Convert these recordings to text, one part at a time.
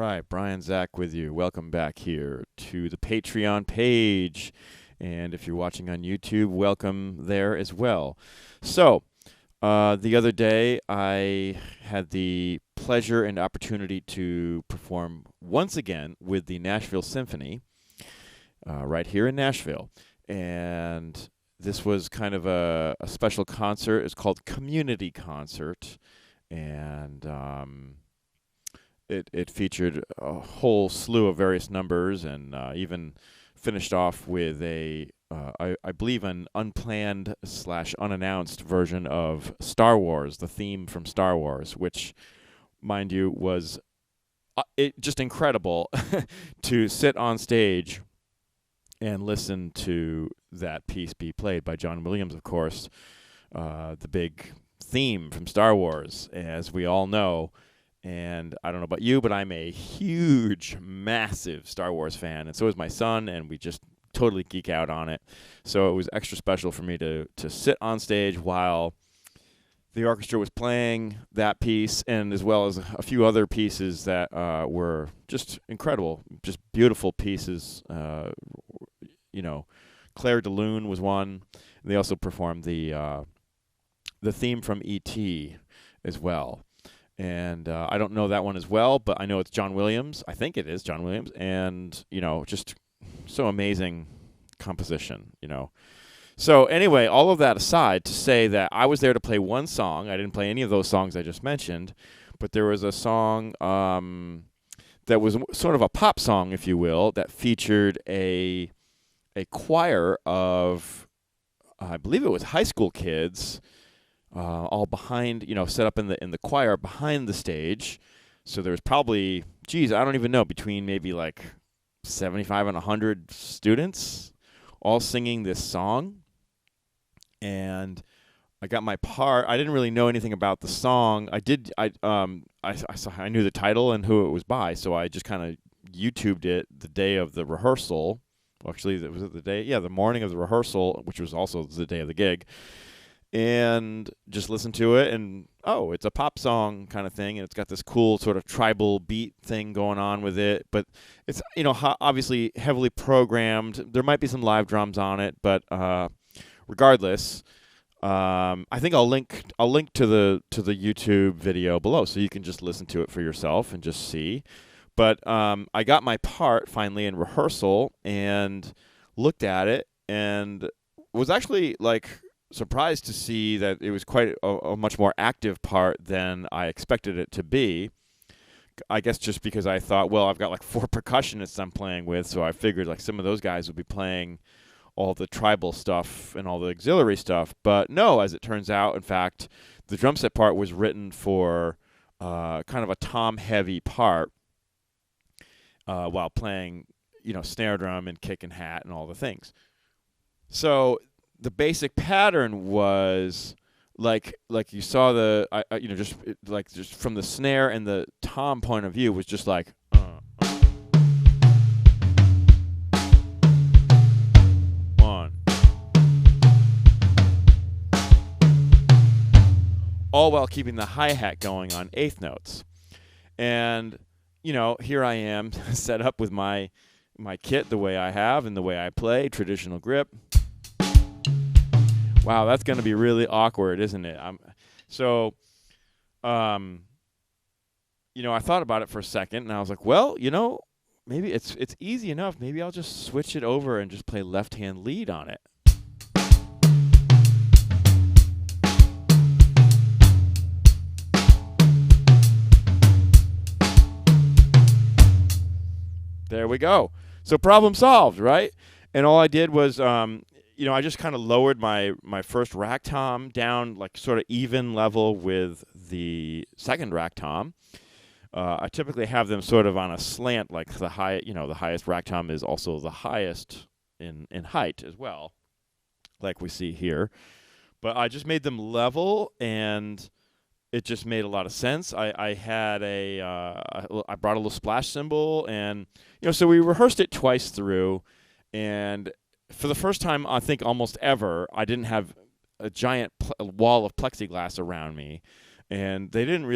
right, Brian Zach with you. Welcome back here to the Patreon page. And if you're watching on YouTube, welcome there as well. So, the other day, I had the pleasure and opportunity to perform once again with the Nashville Symphony right here in Nashville. And this was kind of a special concert. It's called Community Concert. And it featured a whole slew of various numbers, and even finished off with I believe an unplanned / unannounced version of Star Wars, the theme from Star Wars, which, mind you, was just incredible to sit on stage and listen to that piece be played by John Williams, of course, the big theme from Star Wars, as we all know. And I don't know about you, but I'm a huge, massive Star Wars fan, and so is my son, and we just totally geek out on it. So it was extra special for me to sit on stage while the orchestra was playing that piece, and as well as a few other pieces that were just incredible, just beautiful pieces. Claire de Lune was one. They also performed the theme from E.T. as well. And I don't know that one as well, but I know it's John Williams. I think it is John Williams. And, just so amazing composition, So anyway, all of that aside, to say that I was there to play one song. I didn't play any of those songs I just mentioned, but there was a song that was sort of a pop song, if you will, that featured a choir of, I believe it was high school kids, all behind, set up in the choir behind the stage. So there's probably, I don't even know, between maybe like 75 and 100 students all singing this song. And I got my part. I didn't really know anything about the song. I knew the title and who it was by, so I just kind of YouTubed it the day of the rehearsal. Well, actually, was it the day? Yeah, the morning of the rehearsal, which was also the day of the gig. And just listened to it, and it's a pop song kind of thing, and it's got this cool sort of tribal beat thing going on with it. But it's obviously heavily programmed. There might be some live drums on it, but regardless, I think I'll link to the YouTube video below, so you can just listen to it for yourself and just see. But I got my part finally in rehearsal and looked at it, and was actually surprised to see that it was quite a much more active part than I expected it to be. I guess just because I thought, well, I've got 4 percussionists I'm playing with, so I figured some of those guys would be playing all the tribal stuff and all the auxiliary stuff. But no, as it turns out, in fact, the drum set part was written for kind of a tom-heavy part while playing, snare drum and kick and hat and all the things. So the basic pattern was like you saw just from the snare and the tom point of view was just one, all while keeping the hi-hat going on eighth notes. And here I am set up with my kit the way I have and the way I play, traditional grip. Wow, that's going to be really awkward, isn't it? I thought about it for a second, and I was like, well, maybe it's easy enough. Maybe I'll just switch it over and just play left-hand lead on it. There we go. So problem solved, right? And all I did was I just kind of lowered my first rack tom down sort of even level with the second rack tom. I typically have them sort of on a slant, the highest rack tom is also the highest in height as well, like we see here. But I just made them level, and it just made a lot of sense. I had I brought a little splash cymbal, and so we rehearsed it twice through, and for the first time, I think almost ever, I didn't have a giant wall of plexiglass around me, and they didn't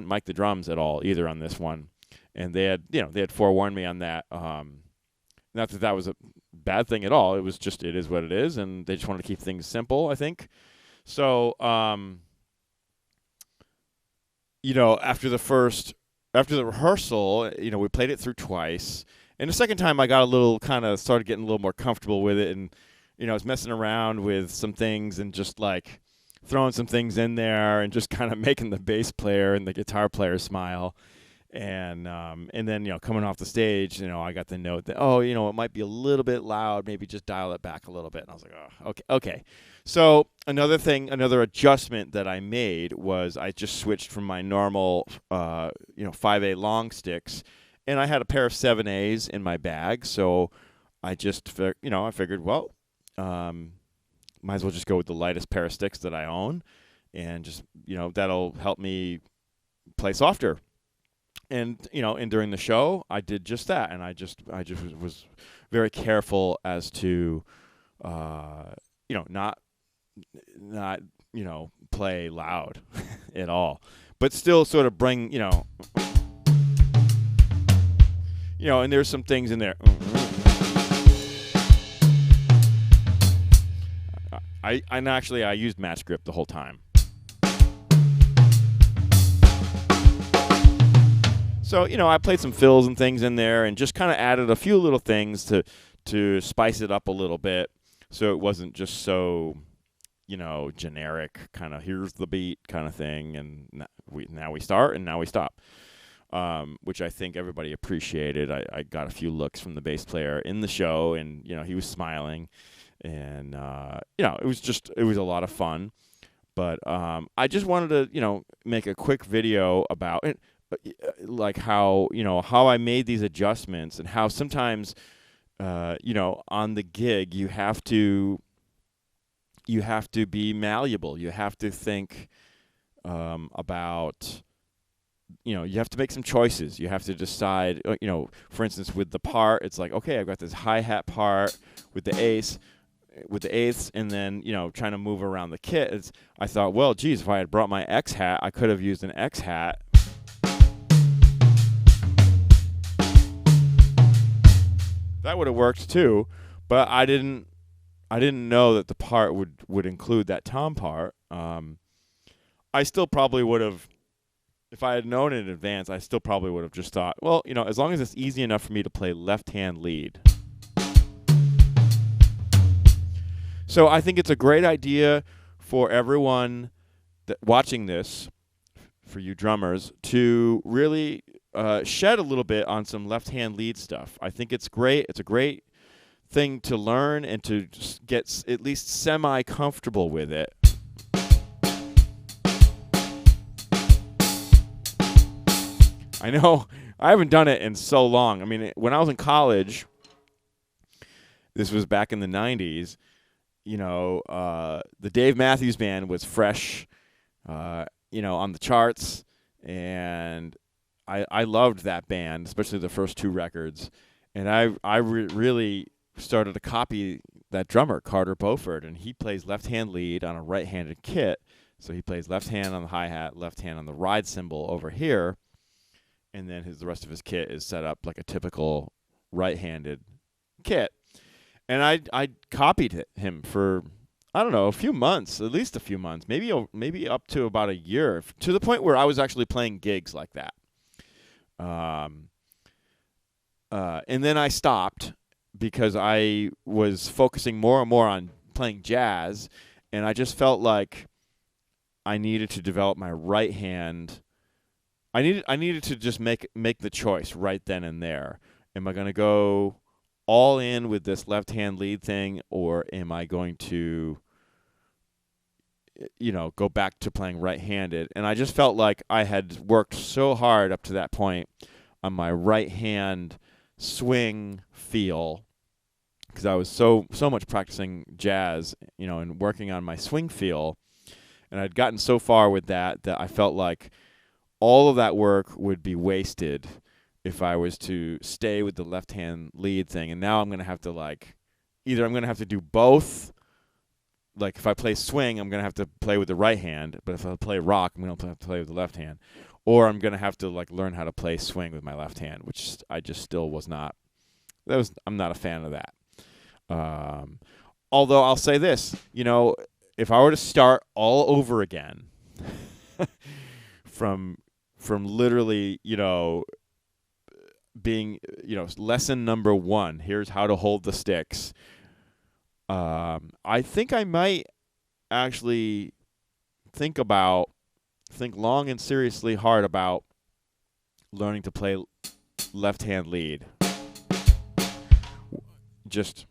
mic the drums at all either on this one. and they had forewarned me on that. Not that that was a bad thing at all. It was just, it is what it is, and they just wanted to keep things simple, I think. So, after the rehearsal, we played it through twice. And the second time I got started getting a little more comfortable with it, and, I was messing around with some things and just like throwing some things in there and just kind of making the bass player and the guitar player smile. And then, coming off the stage, I got the note that, it might be a little bit loud, maybe just dial it back a little bit. And I was like, oh, okay. So another adjustment that I made was I just switched from my normal, 5A long sticks, and I had a pair of 7As in my bag. So I just, I figured, well, might as well just go with the lightest pair of sticks that I own, and just, that'll help me play softer. And during the show, I did just that, and I just was very careful as to, not play loud at all, but still sort of bring, and there's some things in there. I used match grip the whole time. So, I played some fills and things in there and just kind of added a few little things to spice it up a little bit, so it wasn't just so, generic kind of here's the beat kind of thing, and now we start and now we stop, which I think everybody appreciated. I got a few looks from the bass player in the show, and, he was smiling, and, it was a lot of fun. But I just wanted to, make a quick video about it. Like how I made these adjustments, and how sometimes on the gig you have to be malleable. You have to think about, you have to make some choices. You have to decide, for instance, with the part, it's like, okay, I've got this hi-hat part with the eighths, and then, trying to move around the kit. I thought, well, geez, if I had brought my X hat, I could have used an X hat. That would have worked too, but I didn't know that the part would include that tom part. I still probably would have, if I had known in advance, I still probably would have just thought, well, as long as it's easy enough for me to play left-hand lead. So I think it's a great idea for everyone watching this, for you drummers, to really shed a little bit on some left-hand lead stuff. I think it's great. It's a great thing to learn and to just get at least semi-comfortable with it. I know I haven't done it in so long. I mean, when I was in college, this was back in the 90s, the Dave Matthews Band was fresh, on the charts, and I loved that band, especially the first two records, and I really started to copy that drummer, Carter Beauford, and he plays left-hand lead on a right-handed kit, so he plays left hand on the hi-hat, left hand on the ride cymbal over here, and then the rest of his kit is set up like a typical right-handed kit. And I copied him for, I don't know, a few months, at least a few months, maybe up to about a year, to the point where I was actually playing gigs like that. And then I stopped because I was focusing more and more on playing jazz, and I just felt like I needed to develop my right hand. I needed to just make the choice right then and there. Am I going to go all in with this left-hand lead thing, or am I going to, go back to playing right-handed? And I just felt like I had worked so hard up to that point on my right-hand swing feel, because I was so much practicing jazz, and working on my swing feel, and I'd gotten so far with that I felt like all of that work would be wasted if I was to stay with the left-hand lead thing. And now I'm going to have to either I'm going to have to do both. Like if I play swing, I'm going to have to play with the right hand, but if I play rock, I'm going to have to play with the left hand. or I'm going to have to like learn how to play swing with my left hand, which I just still was not. I'm not a fan of that. Although I'll say this, if I were to start all over again from literally, being, lesson number 1, here's how to hold the sticks. I think I might actually think long and seriously hard about learning to play left-hand lead. Just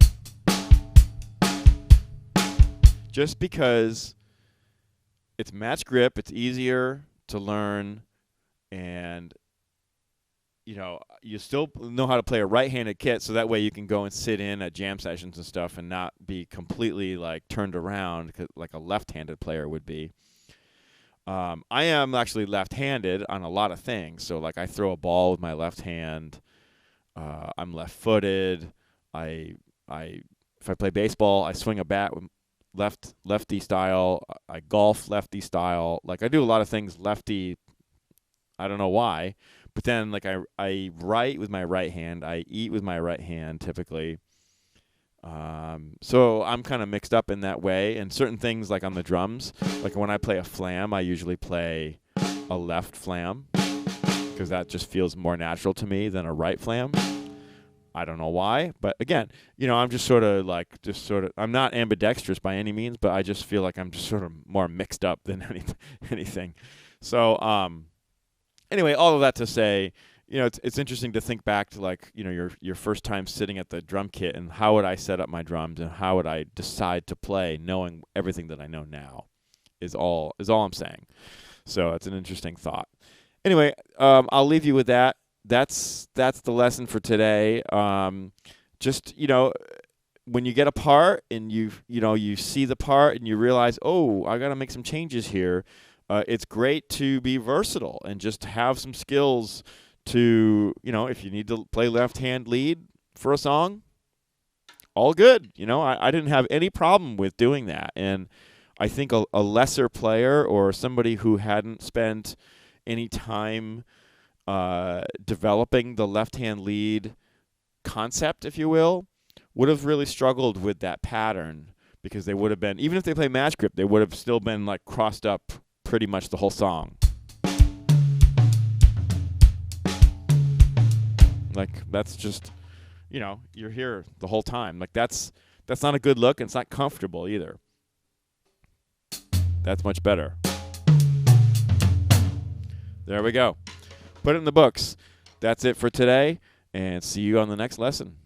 because it's match grip, it's easier to learn, and you still know how to play a right-handed kit, so that way you can go and sit in at jam sessions and stuff and not be completely like turned around like a left-handed player would be. I am actually left-handed on a lot of things, so like I throw a ball with my left hand. I'm left-footed. If I play baseball, I swing a bat with lefty style. I golf lefty style. Like I do a lot of things lefty. I don't know why, but then like I write with my right hand. I eat with my right hand typically. So I'm kind of mixed up in that way. And certain things like on the drums, like when I play a flam, I usually play a left flam because that just feels more natural to me than a right flam. I don't know why, but again, I'm just sort of, I'm not ambidextrous by any means, but I just feel like I'm just sort of more mixed up than anything. So, anyway, all of that to say, it's interesting to think back to like, your first time sitting at the drum kit and how would I set up my drums and how would I decide to play knowing everything that I know now is all I'm saying. So it's an interesting thought. Anyway, I'll leave you with that. That's the lesson for today. Just, when you get a part and you see the part and you realize, oh, I got to make some changes here. It's great to be versatile and just have some skills to, if you need to play left-hand lead for a song, all good. I didn't have any problem with doing that. And I think a lesser player or somebody who hadn't spent any time developing the left-hand lead concept, if you will, would have really struggled with that pattern because they would have been, even if they play match grip, they would have still been like crossed up pretty much the whole song. Like that's just, you're here the whole time. Like that's not a good look and it's not comfortable either. That's much better. There we go. Put it in the books. That's it for today, and see you on the next lesson.